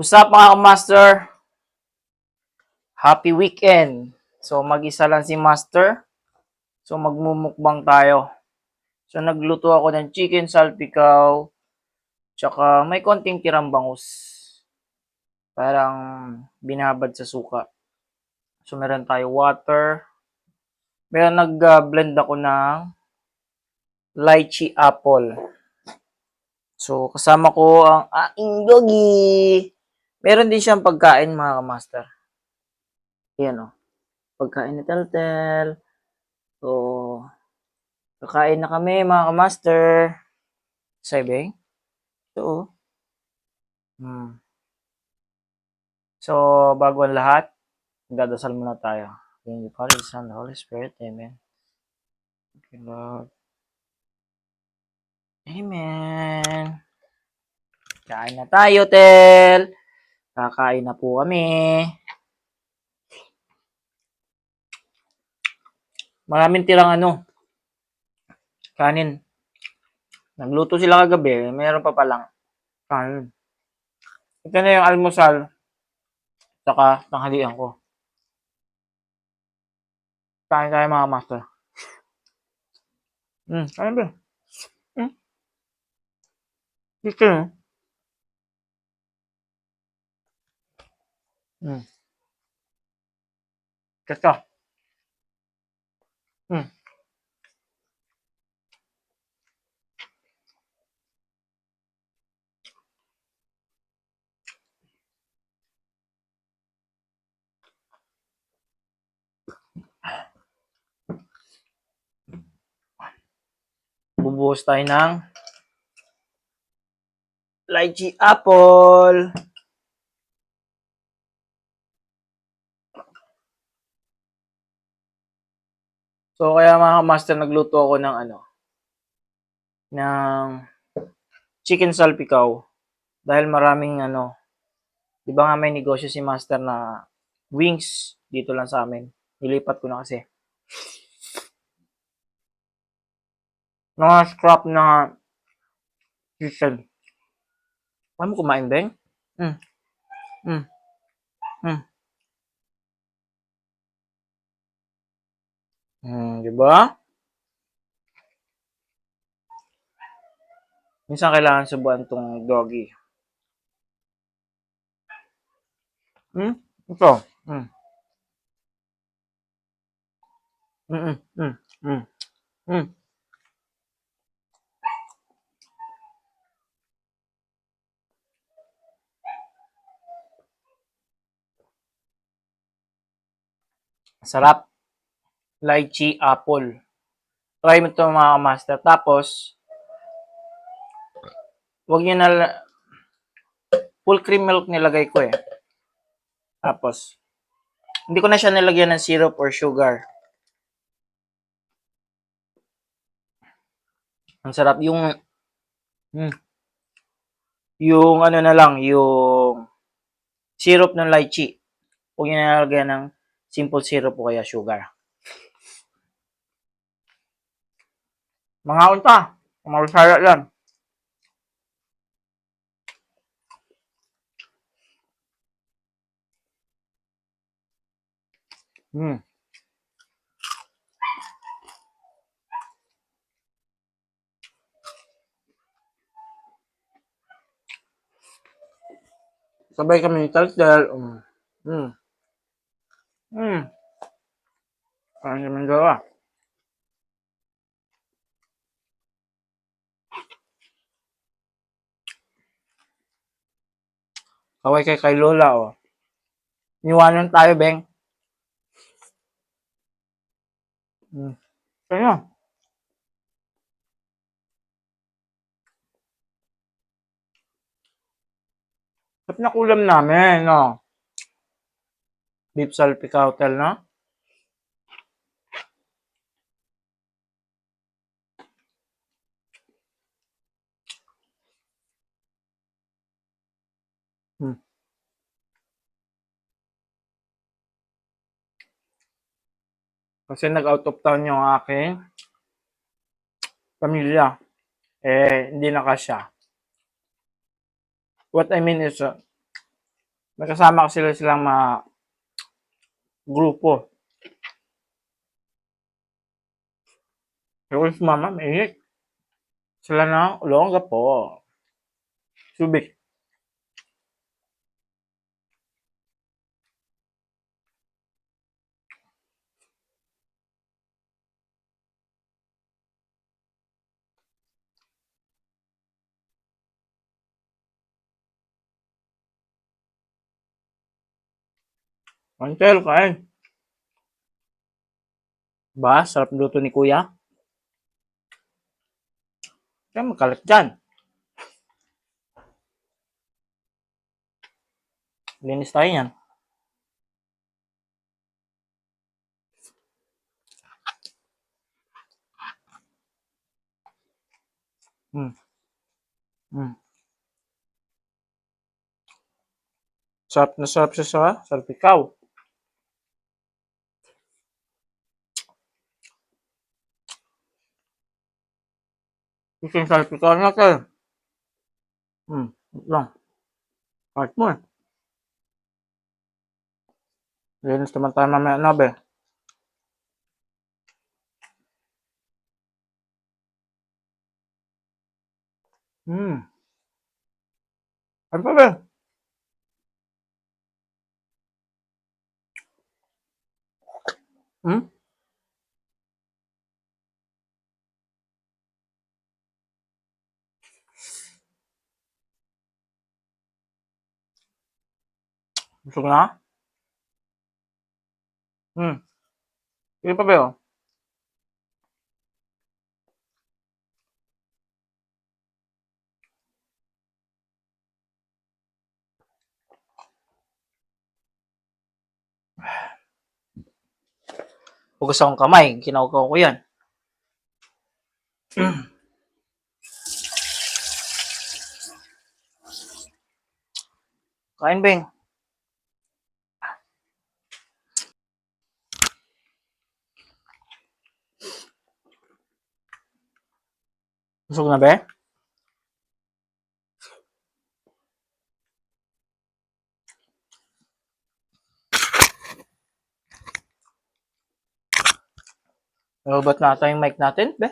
What's up mga master? Happy weekend! So mag-isa lang si master. So magmumukbang tayo. So nagluto ako ng chicken salpikaw. Tsaka may konting tirang bangus. Parang binabad sa suka. So meron tayo water. Meron nag-blend ako ng lychee apple. So kasama ko ang aking doggy. Meron din siyang pagkain mga master. Ayan o. Pagkain ni Teltel. So, kakain na kami mga kamaster. Sabi? Oo. So, bago ang lahat, magdadasal muna tayo. In the Father, the Son, the Holy Spirit. Amen. Thank you, Lord. Amen. Kain na tayo, Tel. Kakain na po kami. Maraming tirang kanin. Nagluto sila kagabi. Meron pa palang kanin. Ito na yung almusal. Saka tanghalian ko. Kain tayo mga master. Kain ba? Dito. Kasta. Bubuhos tayo ng lychee apple. So, kaya mga master, nagluto ako ng ng chicken salpikaw. Dahil maraming di ba nga may negosyo si master na wings dito lang sa amin. Nilipat ko na kasi. Mga scrap na chicken. Paano mo kumain, Beng? Di ba? Minsan kailangan subuan tong doggy. Ito. Sarap. Lychee apple. Try mo ito mga master. Tapos, wag nyo na full cream milk nilagay ko eh. Tapos, hindi ko na siya nilagyan ng syrup or sugar. Ang sarap yung na lang, yung syrup ng lychee. Huwag nyo nalagyan ng simple syrup o kaya sugar. Mga unta, marisaya yan. Sabay kami ni Talsel. Parang naman gawa. Kaway kay Lola, oh. Niwanan tayo, Beng. Kaya. Ba't nakulam namin, no? Beef salpicautel, no? Kasi nag-out of town yung aking pamilya. Hindi na kasya. What I mean is, May kasama kasi silang mga grupo. Pero si mama, mainit. Sila na, longga po. Subic. Mantel, kain. Ba, sarap luto ni kuya. Kaya magkalat dyan. Linis tayo yan. Hmm. Hmm. Sarap na sarap siya sa salpikaw. Chicken salpikaw natin. Wait lang. Kahit mo eh. Linis naman tayo mamaya na be. Ano pa be? Hmm? Busog na? Hmm. Sige pa be oh. Hugas akong kamay. Kinaukaw ko yan. Kain beng. Busog na be? Nababat na ata yung mic natin be.